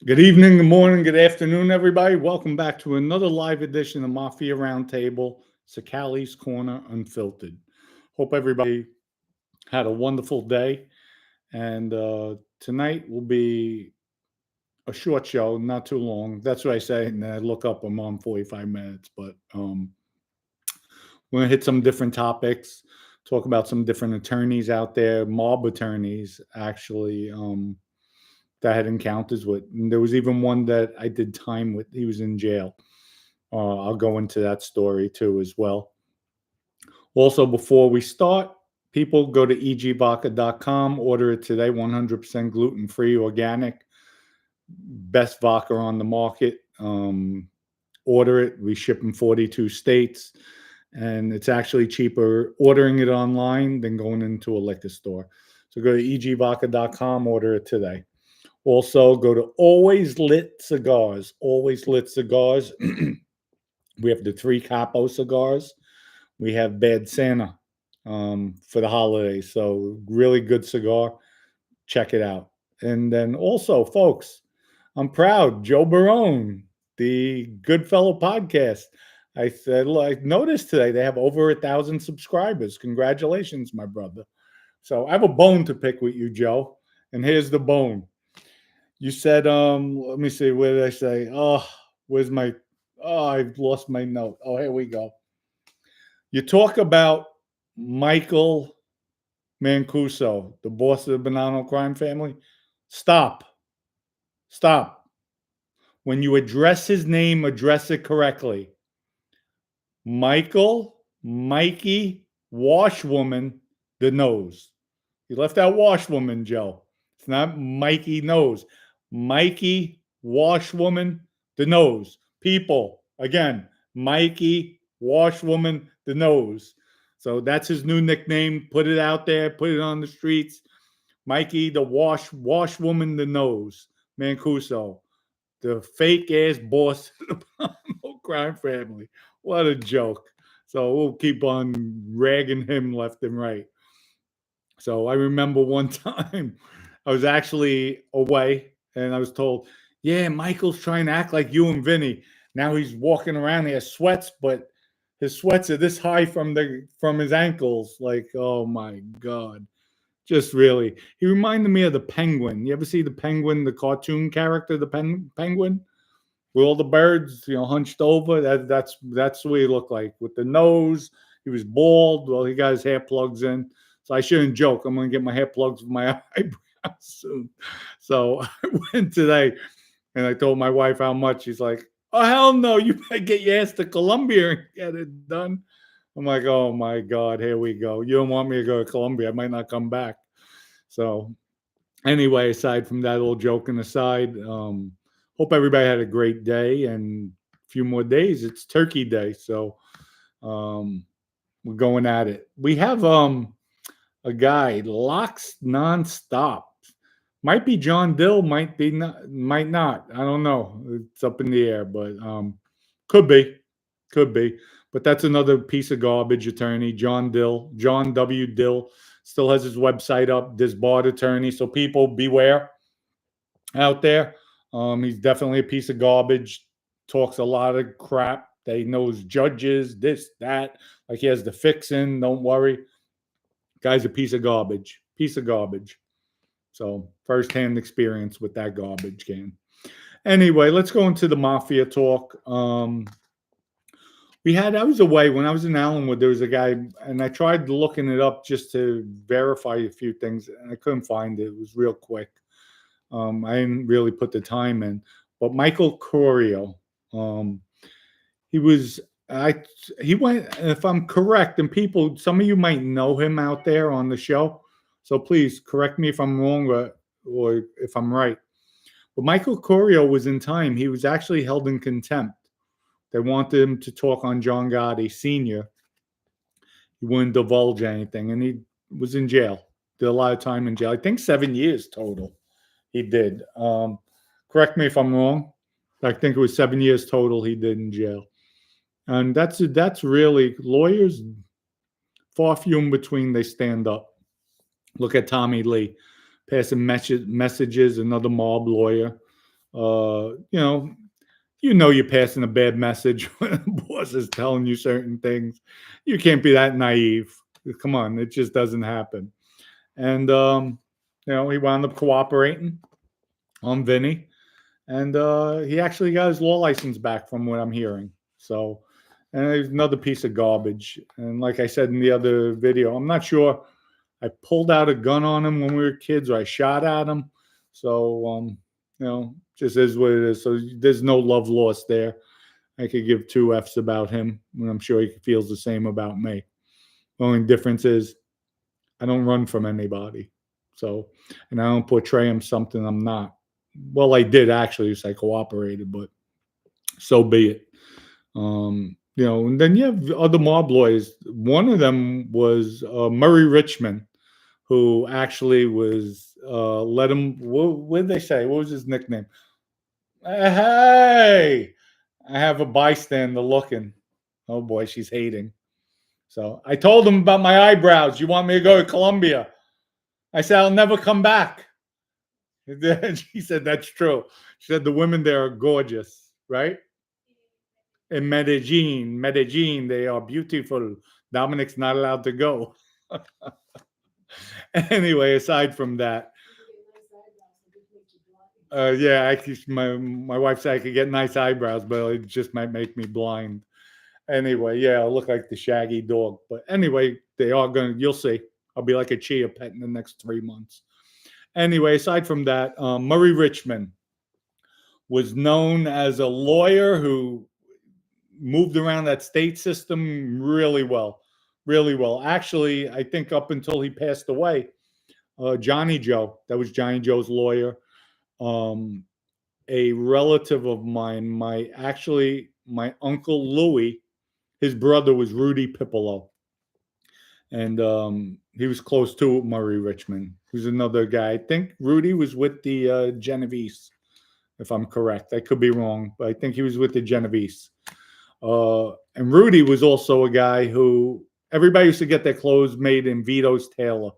Good evening, good morning, good afternoon, everybody. Welcome back to another live edition of Mafia Roundtable, Sakali's Corner Unfiltered. Hope everybody had a wonderful day. And tonight will be a short show, not too long. That's what I say. And I look up, I'm on 45 minutes. But we're going to hit some different topics, talk about some different attorneys out there, mob attorneys, actually. That I had encounters with. And there was even one that I did time with. He was in jail. I'll go into that story too as well. Also, before we start, people go to egvodka.com, order it today, 100% gluten-free, organic, best vodka on the market. Order it. We ship in 42 states, and it's actually cheaper ordering it online than going into a liquor store. So go to egvodka.com, order it today. Also, go to Always Lit Cigars. Always Lit Cigars. We have the 3 Capo cigars. We have Bad Santa for the holidays. So, really good cigar. Check it out. And then also, folks, I'm proud. Joe Barone, the Goodfellow podcast. I noticed today they have over 1,000 subscribers. Congratulations, my brother. So, I have a bone to pick with you, Joe. And here's the bone. You said, let me see, where did I say? I've lost my note. Oh, here we go. You talk about Michael Mancuso, the boss of the Bonanno crime family. Stop. When you address his name, address it correctly. Mikey, Washwoman, the nose. You left out Washwoman, Joe. It's not Mikey Nose. Mikey, Washwoman, the nose. People, again, Mikey, Washwoman, the nose. So that's his new nickname. Put it out there. Put it on the streets. Mikey, the Washwoman, the nose. Mancuso, the fake ass boss of the Palmo crime family. What a joke. So we'll keep on ragging him left and right. So I remember one time I was actually away and I was told, yeah, Michael's trying to act like you and Vinny. Now he's walking around, he has sweats, but his sweats are this high from his ankles. Like, oh my God. Just really. He reminded me of the Penguin. You ever see the Penguin, the cartoon character, the Penguin? With all the birds, hunched over. That's what he looked like. With the nose, he was bald. Well, he got his hair plugs in. So I shouldn't joke. I'm going to get my hair plugs with my eyebrows soon. So I went today and I told my wife how much. She's like, oh, hell no. You better get your ass to Colombia and get it done. I'm like, oh my God, here we go. You don't want me to go to Colombia. I might not come back. So anyway, aside from that, little joking aside, hope everybody had a great day, and a few more days. It's Turkey Day, so we're going at it. We have a guy, Locks Nonstop. Might be John Dill, might not. I don't know. It's up in the air, but could be. But that's another piece of garbage attorney, John W. Dill. Still has his website up, disbarred attorney. So people beware out there. He's definitely a piece of garbage. Talks a lot of crap. He knows judges, this, that. Like he has the fixin'. Don't worry. Guy's a piece of garbage. So firsthand experience with that garbage can. Anyway, let's go into the Mafia talk. I was away when I was in Allenwood. There was a guy, and I tried looking it up just to verify a few things, and I couldn't find it. It was real quick. I didn't really put the time in. But Michael Corio, he went. If I'm correct, and some of you might know him out there on the show, so please correct me if I'm wrong or if I'm right. But Michael Corio was in time. He was actually held in contempt. They wanted him to talk on John Gotti Sr. He wouldn't divulge anything, and he was in jail. Did a lot of time in jail. I think 7 years total he did. Correct me if I'm wrong. I think it was 7 years total he did in jail. And that's really, lawyers, far few in between, they stand up. Look at Tommy Lee, passing messages, another mob lawyer. You're passing a bad message when a boss is telling you certain things. You can't be that naive. Come on, it just doesn't happen. And he wound up cooperating on Vinny, and he actually got his law license back, from what I'm hearing. So, and there's another piece of garbage. And like I said in the other video, I'm not sure I pulled out a gun on him when we were kids, or I shot at him. So, just is what it is. So there's no love lost there. I could give two F's about him, and I'm sure he feels the same about me. The only difference is I don't run from anybody. So, and I don't portray him something I'm not. Well, I did actually, so I cooperated, but so be it. And then you have other mob lawyers. One of them was Murray Richmond, who actually was let him. What did they say? What was his nickname? Hey, I have a bystander looking. Oh boy, she's hating. So I told him about my eyebrows. You want me to go to Colombia? I said I'll never come back. She said that's true. She said the women there are gorgeous, right? In Medellin, they are beautiful. Dominic's not allowed to go. Anyway, aside from that, my wife said I could get nice eyebrows, but it just might make me blind. Anyway, yeah, I'll look like the shaggy dog. But anyway, you'll see. I'll be like a chia pet in the next 3 months. Anyway, aside from that, Murray Richmond was known as a lawyer who moved around that state system really well. Really well. Actually, I think up until he passed away, Johnny Joe, that was Johnny Joe's lawyer. A relative of mine, my Uncle Louis, his brother was Rudy Pipolo. And he was close to Murray Richmond, who's another guy. I think Rudy was with the Genovese, if I'm correct. I could be wrong, but I think he was with the Genovese. And Rudy was also a guy who everybody used to get their clothes made in Vito's tailor,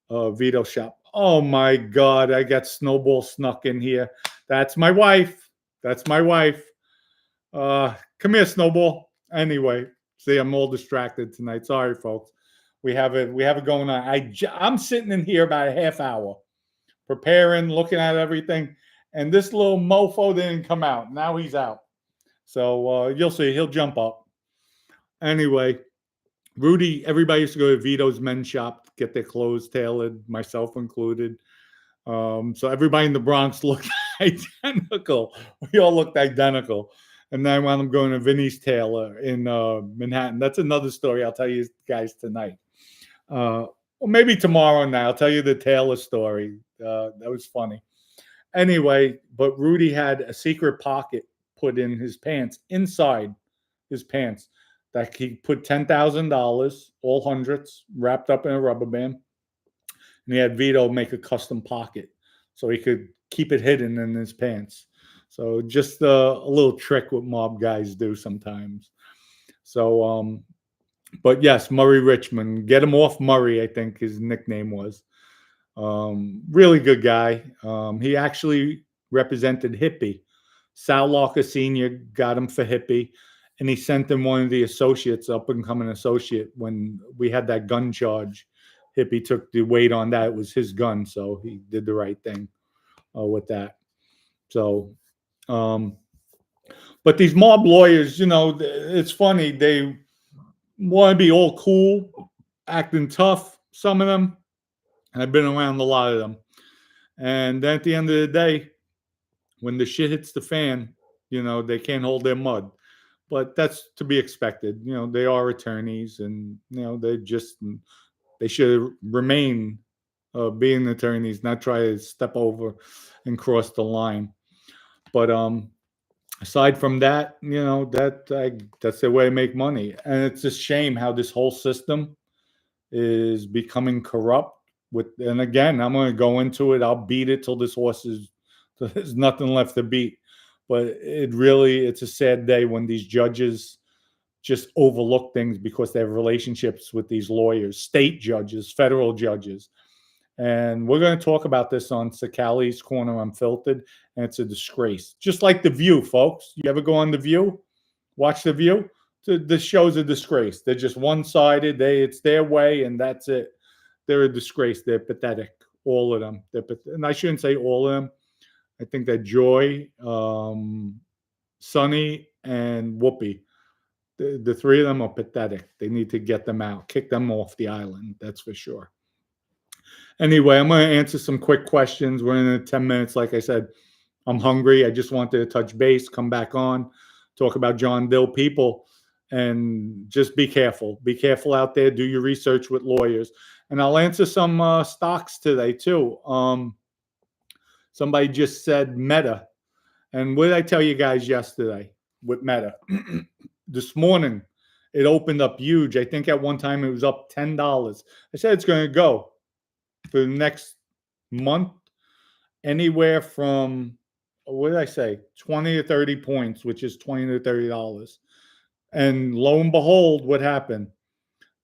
Vito shop. Oh my God, I got Snowball snuck in here. That's my wife. Come here, Snowball. Anyway, see, I'm all distracted tonight. Sorry, folks. We have it going on. I'm sitting in here about a half hour, preparing, looking at everything, and this little mofo didn't come out. Now he's out. So you'll see. He'll jump up. Anyway, Rudy, everybody used to go to Vito's men's shop, get their clothes tailored, myself included. So everybody in the Bronx looked identical. We all looked identical. And then I wound up going to Vinny's tailor in Manhattan. That's another story I'll tell you guys tonight. Or maybe tomorrow night. I'll tell you the tailor story. That was funny. Anyway, but Rudy had a secret pocket put in his pants, inside his pants, that he put $10,000, all hundreds, wrapped up in a rubber band. And he had Vito make a custom pocket so he could keep it hidden in his pants. So just a little trick what mob guys do sometimes. So, but yes, Murray Richmond, get him off Murray, I think his nickname was. Really good guy. He actually represented Hippie. Sal Larker Sr. got him for Hippie, and he sent him one of the associates, up and coming associate, when we had that gun charge. Hippie took the weight on that. It was his gun, so he did the right thing with that. So, but these mob lawyers, it's funny. They want to be all cool, acting tough, some of them. And I've been around a lot of them. And then at the end of the day, when the shit hits the fan, they can't hold their mud. But that's to be expected. They are attorneys, and, they should remain being attorneys, not try to step over and cross the line. But aside from that, that's their way to make money. And it's a shame how this whole system is becoming corrupt. And again, I'm going to go into it. I'll beat it till there's nothing left to beat. But it's a sad day when these judges just overlook things because they have relationships with these lawyers, state judges, federal judges. And we're going to talk about this on Sakali's Corner Unfiltered, and it's a disgrace. Just like The View, folks. You ever go on The View? Watch The View? The show's a disgrace. They're just one-sided. It's their way, and that's it. They're a disgrace. They're pathetic, all of them. And I shouldn't say all of them. I think that Joy, Sonny, and Whoopi, the three of them are pathetic. They need to get them out, kick them off the island. That's for sure. Anyway, I'm going to answer some quick questions. We're in 10 minutes. Like I said, I'm hungry. I just wanted to touch base, come back on, talk about John Dill people, and just be careful. Be careful out there. Do your research with lawyers. And I'll answer some stocks today, too. Somebody just said Meta. And what did I tell you guys yesterday with Meta? This morning, it opened up huge. I think at one time it was up $10. I said it's going to go for the next month anywhere from, what did I say, 20 to 30 points, which is $20 to $30. And lo and behold, what happened?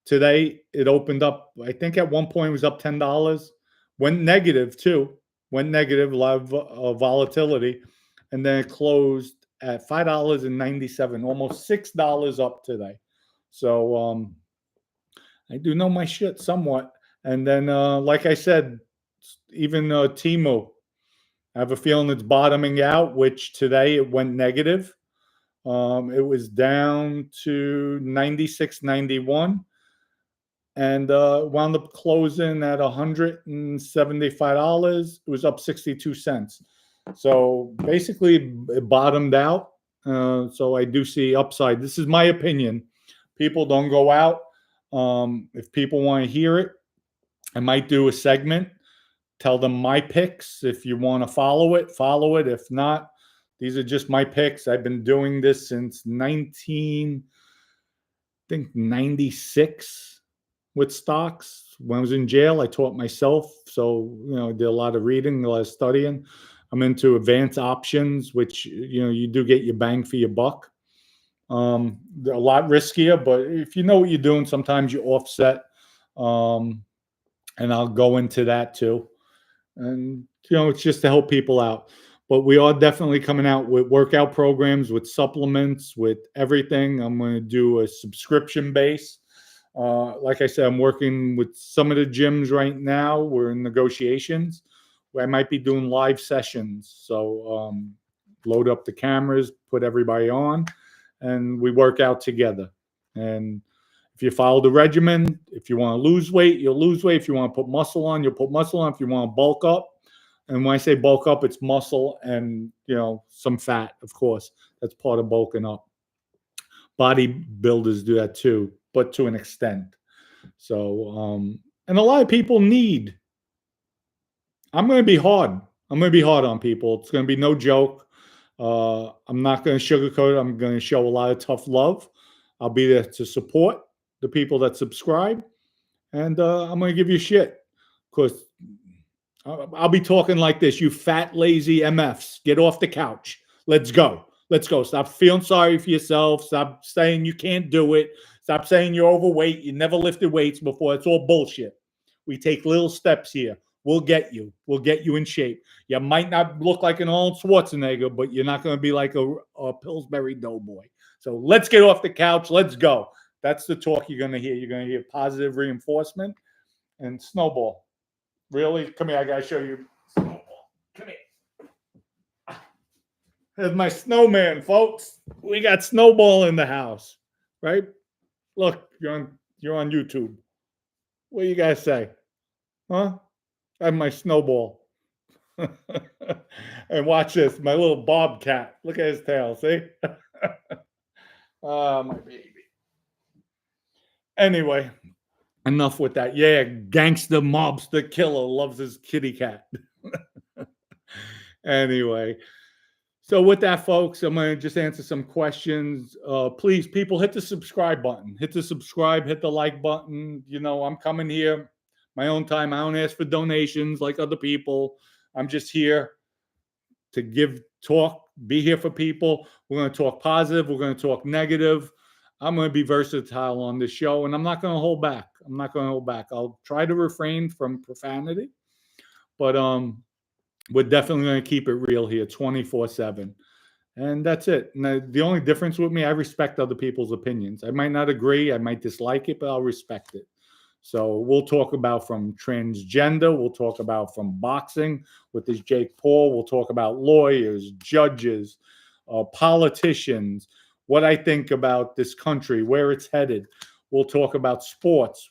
Today, it opened up, I think at one point it was up $10. Went negative, too. Went negative, a lot of volatility. And then it closed at $5.97, almost $6 up today. So I do know my shit somewhat. And then, like I said, even Temu, I have a feeling it's bottoming out, which today it went negative. It was down to 96.91 and wound up closing at $175. It was up 62 cents. So basically, it bottomed out. So I do see upside. This is my opinion. People don't go out. If people want to hear it, I might do a segment. Tell them my picks. If you want to follow it, follow it. If not, these are just my picks. I've been doing this since 1996 with stocks. When I was in jail, I taught myself. So, I did a lot of reading, a lot of studying. I'm into advanced options, which, you do get your bang for your buck. They're a lot riskier, but if you know what you're doing, sometimes you offset. And I'll go into that too. And, it's just to help people out. But we are definitely coming out with workout programs, with supplements, with everything. I'm going to do a subscription base. Like I said, I'm working with some of the gyms right now. We're in negotiations where I might be doing live sessions. So load up the cameras, put everybody on, and we work out together. And if you follow the regimen, if you want to lose weight, you'll lose weight. If you want to put muscle on, you'll put muscle on. If you want to bulk up, and when I say bulk up, it's muscle and, some fat, of course. That's part of bulking up. Bodybuilders do that too, but to an extent. So, and a lot of people need. I'm going to be hard. I'm going to be hard on people. It's going to be no joke. I'm not going to sugarcoat it. I'm going to show a lot of tough love. I'll be there to support the people that subscribe. And I'm going to give you shit. Because I'll be talking like this. You fat, lazy MFs. Get off the couch. Let's go. Let's go. Stop feeling sorry for yourself. Stop saying you can't do it. Stop saying you're overweight. You never lifted weights before. It's all bullshit. We take little steps here. We'll get you. We'll get you in shape. You might not look like an Arnold Schwarzenegger, but you're not going to be like a Pillsbury Doughboy. So let's get off the couch. Let's go. That's the talk you're going to hear. You're going to hear positive reinforcement and Snowball. Really? Come here. I got to show you Snowball. Come here. There's my snowman, folks. We got Snowball in the house, right? Look, you're on YouTube. What do you guys say? Huh? I have my Snowball. And watch this, my little bobcat. Look at his tail, see? My baby. Anyway, enough with that. Yeah, gangster mobster killer loves his kitty cat. Anyway, so with that, folks, I'm going to just answer some questions. Please, people, hit the subscribe button. Hit the subscribe, hit the like button. I'm coming here my own time. I don't ask for donations like other people. I'm just here to talk, be here for people. We're going to talk positive. We're going to talk negative. I'm going to be versatile on this show, and I'm not going to hold back. I'm not going to hold back. I'll try to refrain from profanity. But we're definitely going to keep it real here 24/7. And that's it. And the only difference with me, I respect other people's opinions. I might not agree, I might dislike it, but I'll respect it. So we'll talk about from transgender, we'll talk about from boxing with this Jake Paul, we'll talk about lawyers, judges, politicians, what I think about this country, where it's headed. We'll talk about sports.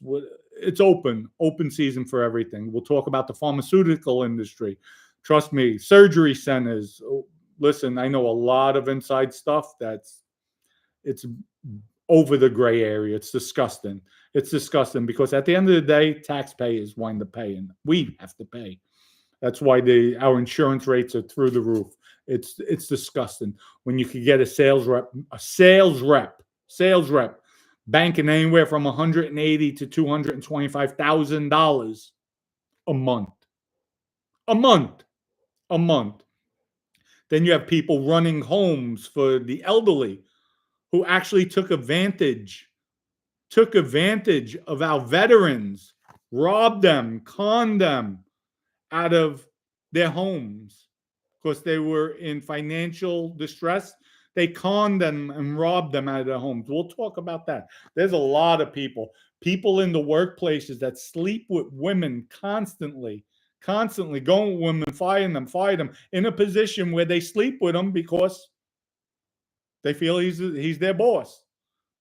It's open season for everything. We'll talk about the pharmaceutical industry. Trust me, surgery centers. Listen, I know a lot of inside stuff it's over the gray area. It's disgusting. It's disgusting because at the end of the day, taxpayers wind up paying. We have to pay. That's why our insurance rates are through the roof. It's disgusting when you could get a sales rep banking anywhere from $180,000 to $225,000 a month. A month. A month. Then you have people running homes for the elderly who actually took advantage of our veterans, robbed them, conned them out of their homes because they were in financial distress. They conned them and robbed them out of their homes. We'll talk about that. There's a lot of people in the workplaces that sleep with women constantly going with women, fire them in a position where they sleep with them because they feel he's their boss.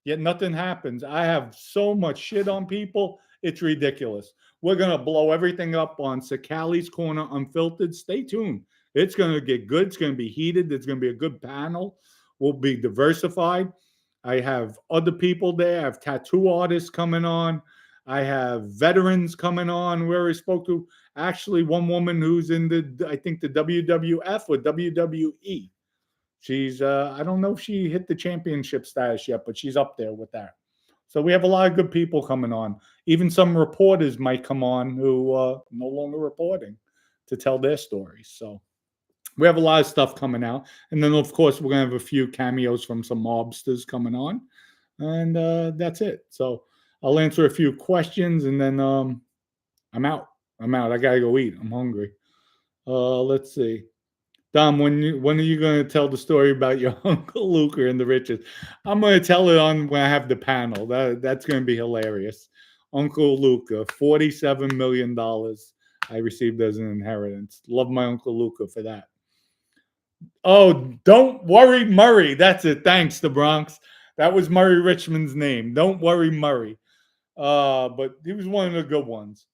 Yet nothing happens. I have so much shit on people. It's ridiculous. We're going to blow everything up on Sakali's Corner Unfiltered. Stay tuned. It's going to get good. It's going to be heated. There's going to be a good panel. We'll be diversified. I have other people there. I have tattoo artists coming on. I have veterans coming on. We already spoke to actually one woman who's in I think the WWF or WWE. She's, I don't know if she hit the championship status yet, but she's up there with that. So we have a lot of good people coming on. Even some reporters might come on who no longer reporting to tell their stories. So we have a lot of stuff coming out. And then, of course, we're going to have a few cameos from some mobsters coming on. And that's it. So I'll answer a few questions and then I'm out. I got to go eat. I'm hungry. Let's see. Dom, when are you going to tell the story about your Uncle Luca and the riches? I'm going to tell it on when I have the panel. That's going to be hilarious. Uncle Luca, $47 million I received as an inheritance. Love my Uncle Luca for that. Oh, don't worry, Murray. That's it. Thanks, the Bronx. That was Murray Richmond's name. Don't worry, Murray. But he was one of the good ones.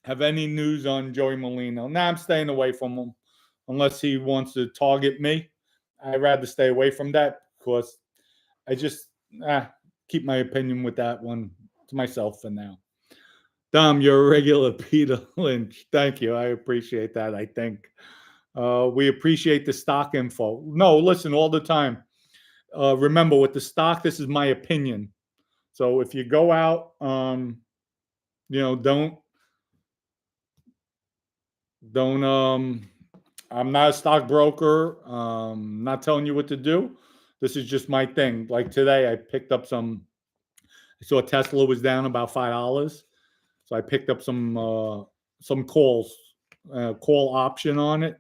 Have any news on Joey Molino? Nah, I'm staying away from him. Unless he wants to target me, I'd rather stay away from that because I just keep my opinion with that one to myself for now. Dom, you're a regular Peter Lynch. Thank you. I appreciate that, I think. We appreciate the stock info. No, listen, all the time. Remember, with the stock, this is my opinion. So if you go out, don't I'm not a stockbroker. Not telling you what to do. This is just my thing. Like today, I picked up I saw Tesla was down about $5. So I picked up some call option on it.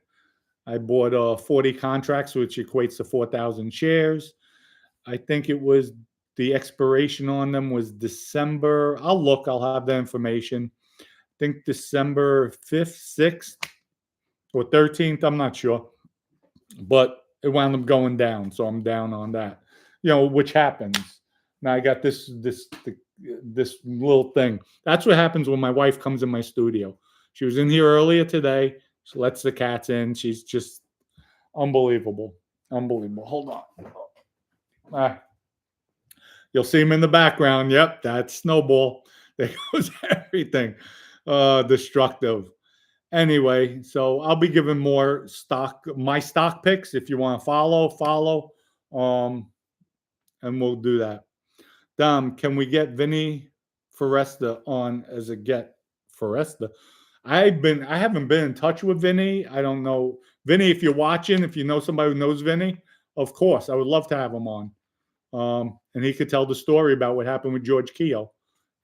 I bought 40 contracts, which equates to 4,000 shares. I think it was the expiration on them was December. I'll have that information. I think December 5th, 6th. Or 13th, I'm not sure. But it wound up going down, so I'm down on that. Which happens. Now I got this little thing. That's what happens when my wife comes in my studio. She was in here earlier today. She lets the cats in. She's just unbelievable. Unbelievable. Hold on. You'll see him in the background. Yep, that's Snowball. There goes everything. Destructive. Anyway, so I'll be giving more my stock picks. If you want to follow, and we'll do that. Dom, can we get Vinny Foresta on as a get? Foresta? I haven't been in touch with Vinny. I don't know. Vinny, if you're watching, if you know somebody who knows Vinny, of course, I would love to have him on. And he could tell the story about what happened with George Keogh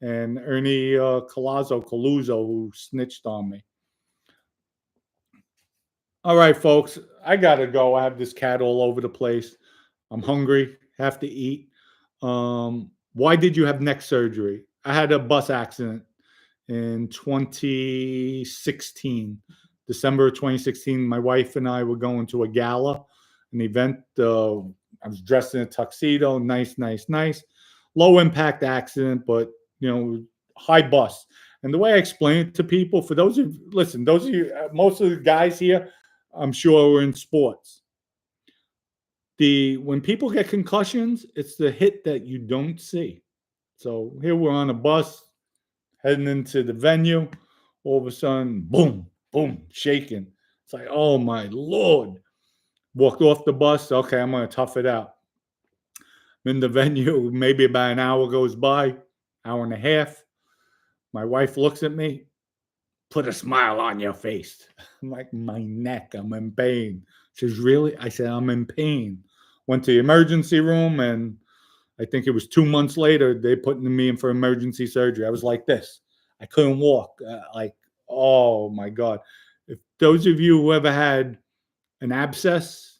and Ernie Coluzzo, who snitched on me. All right, folks, I gotta go. I have this cat all over the place. I'm hungry, have to eat. Why did you have neck surgery? I had a bus accident in 2016, December of 2016. My wife and I were going to a gala, an event. I was dressed in a tuxedo, nice, nice, nice. Low impact accident, but high bus. And the way I explain it to people, for those of listen, those of you, most of the guys here, I'm sure are in sports. When people get concussions, it's the hit that you don't see. So here we're on a bus heading into the venue. All of a sudden, boom, boom, shaking. It's like, oh my Lord. Walked off the bus. Okay, I'm going to tough it out. I'm in the venue. Maybe about an hour goes by, hour and a half. My wife looks at me, put a smile on your face. I'm like, my neck, I'm in pain. She says, really? I said, I'm in pain. Went to the emergency room, and I think it was 2 months later, they put me in for emergency surgery. I was like this. I couldn't walk. Oh my God. If those of you who ever had an abscess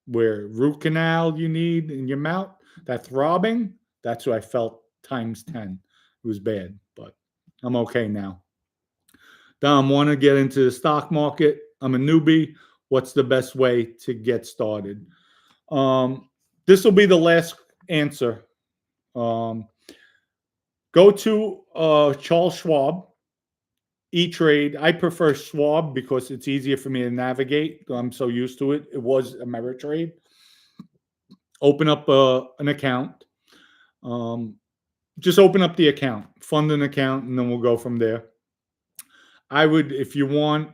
where root canal you need in your mouth, that throbbing, that's what I felt times 10. It was bad, but I'm okay now. Dom, want to get into the stock market? I'm a newbie. What's the best way to get started? This will be the last answer. Go to Charles Schwab, E-Trade. I prefer Schwab because it's easier for me to navigate. I'm so used to it. It was Ameritrade. Open up an account. Just open up the account, fund an account, and then we'll go from there. I would, if you want,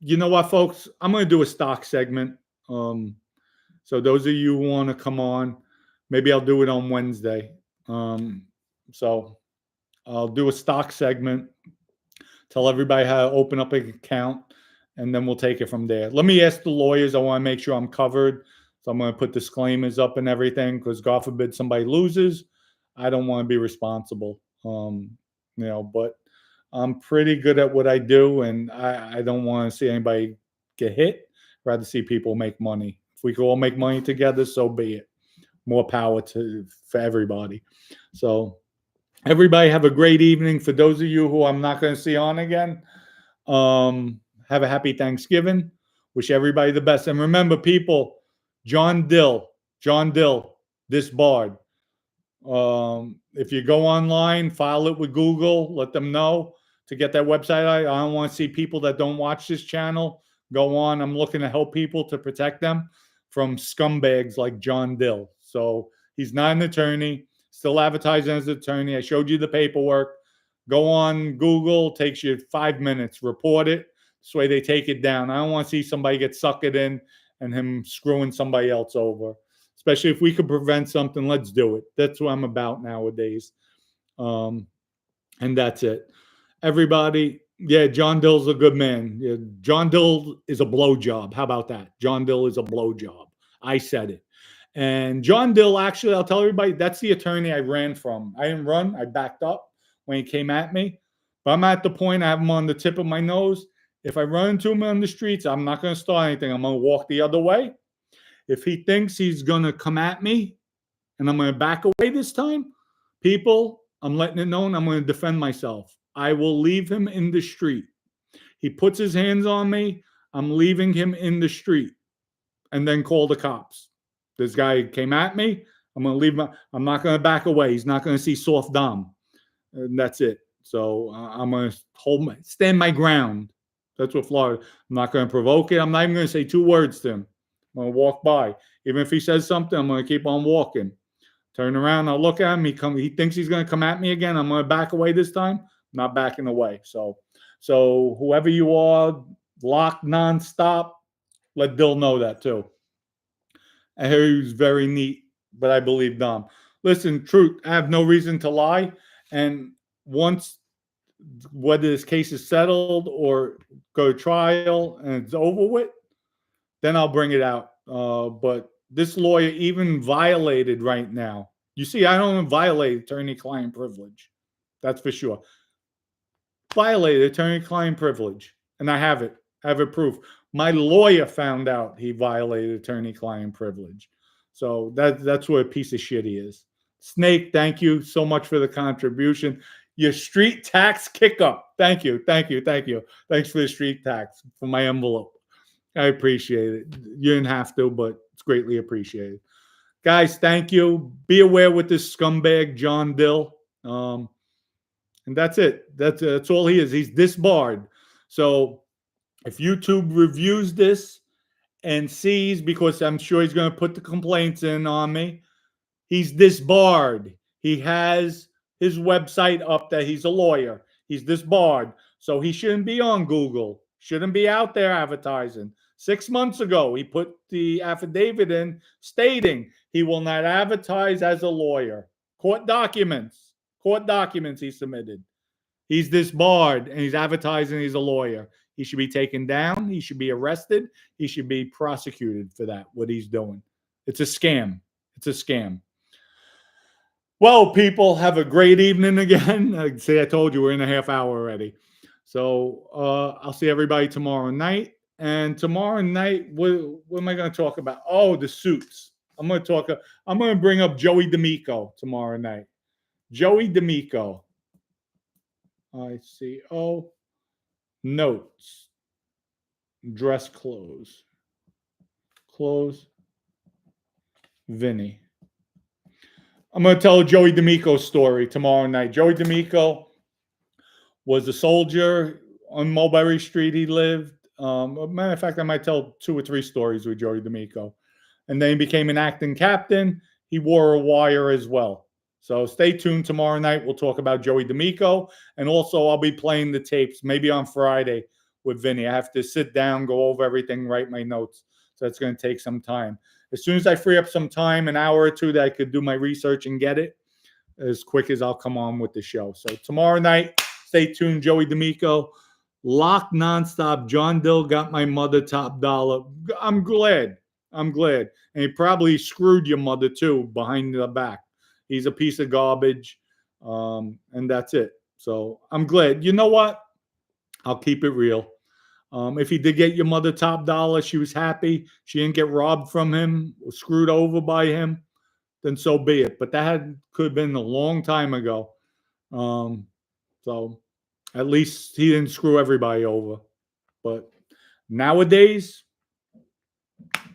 you know what, folks? I'm going to do a stock segment. So those of you who want to come on, maybe I'll do it on Wednesday. So I'll do a stock segment, tell everybody how to open up an account, and then we'll take it from there. Let me ask the lawyers. I want to make sure I'm covered. So I'm going to put disclaimers up and everything because God forbid somebody loses. I don't want to be responsible. But I'm pretty good at what I do, and I don't want to see anybody get hit. I'd rather see people make money. If we can all make money together, so be it. More power for everybody. So everybody have a great evening. For those of you who I'm not going to see on again, have a happy Thanksgiving. Wish everybody the best. And remember, people, John Dill, this bard. If you go online, file it with Google, let them know to get that website. I don't want to see people that don't watch this channel go on. I'm looking to help people to protect them from scumbags like John Dill. So he's not an attorney, still advertising as an attorney. I showed you the paperwork. Go on Google, takes you 5 minutes, report it. This way they take it down. I don't want to see somebody get suckered in and him screwing somebody else over. Especially if we could prevent something, let's do it. That's what I'm about nowadays. And that's it. Everybody, yeah, John Dill's a good man. Yeah, John Dill is a blowjob. How about that? John Dill is a blowjob. I said it. And John Dill, actually, I'll tell everybody, that's the attorney I ran from. I didn't run. I backed up when he came at me. But I'm at the point, I have him on the tip of my nose. If I run into him on the streets, I'm not going to start anything. I'm going to walk the other way. If he thinks he's going to come at me and I'm going to back away this time, people, I'm letting it known I'm going to defend myself. I will leave him in the street. He puts his hands on me, I'm leaving him in the street and then call the cops. This guy came at me. I'm going to leave him. I'm not going to back away. He's not going to see soft dom. And that's it. So I'm going to stand my ground. That's what Florida. I'm not going to provoke it. I'm not even going to say 2 words to him. I'm going to walk by. Even if he says something, I'm going to keep on walking. Turn around, I'll look at him. He thinks he's going to come at me again. I'm going to back away this time. I'm not backing away. So whoever you are, locked nonstop, let Dill know that too. I hear he was very neat, but I believe Dom. Listen, truth, I have no reason to lie. And once, whether this case is settled or go to trial and it's over with, then I'll bring it out. But this lawyer even violated right now. You see, I don't violate attorney-client privilege. That's for sure. Violated attorney-client privilege. And I have it. I have it proof. My lawyer found out he violated attorney-client privilege. So that's what a piece of shit he is. Snake, thank you so much for the contribution. Your street tax kick-up. Thank you. Thanks for the street tax for my envelope. I appreciate it. You didn't have to, but it's greatly appreciated. Guys, thank you. Be aware with this scumbag, John Dill. And that's it. That's all he is. He's disbarred. So if YouTube reviews this and sees, because I'm sure he's going to put the complaints in on me, he's disbarred. He has his website up that he's a lawyer. He's disbarred. So he shouldn't be on Google. Shouldn't be out there advertising. 6 months ago, he put the affidavit in stating he will not advertise as a lawyer. Court documents he submitted. He's disbarred and he's advertising he's a lawyer. He should be taken down. He should be arrested. He should be prosecuted for that, what he's doing. It's a scam. It's a scam. Well, people, have a great evening again. See, I told you we're in a half hour already. So I'll see everybody tomorrow night. And tomorrow night, what am I going to talk about? Oh, the suits. I'm going to bring up Joey D'Amico tomorrow night. Joey D'Amico. ICO. Notes. Dress clothes. Vinny. I'm going to tell Joey D'Amico's story tomorrow night. Joey D'Amico was a soldier on Mulberry Street. He lived. Matter of fact, I might tell 2 or 3 stories with Joey D'Amico. And then he became an acting captain. He wore a wire as well. So stay tuned tomorrow night. We'll talk about Joey D'Amico. And also I'll be playing the tapes maybe on Friday with Vinny. I have to sit down, go over everything, write my notes. So it's going to take some time. As soon as I free up some time, an hour or 2 that I could do my research and get it, as quick as I'll come on with the show. So tomorrow night, stay tuned, Joey D'Amico. Lock nonstop. John Dill got my mother top dollar. I'm glad. And he probably screwed your mother too behind the back. He's a piece of garbage. And that's it. So I'm glad. You know what? I'll keep it real. If he did get your mother top dollar, she was happy. She didn't get robbed from him, or screwed over by him, then so be it. But that could have been a long time ago. So at least he didn't screw everybody over. But nowadays,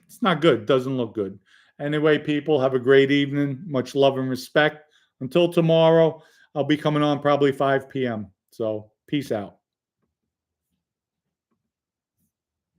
it's not good. Doesn't look good. Anyway, people, have a great evening. Much love and respect. Until tomorrow, I'll be coming on probably 5 p.m. So peace out.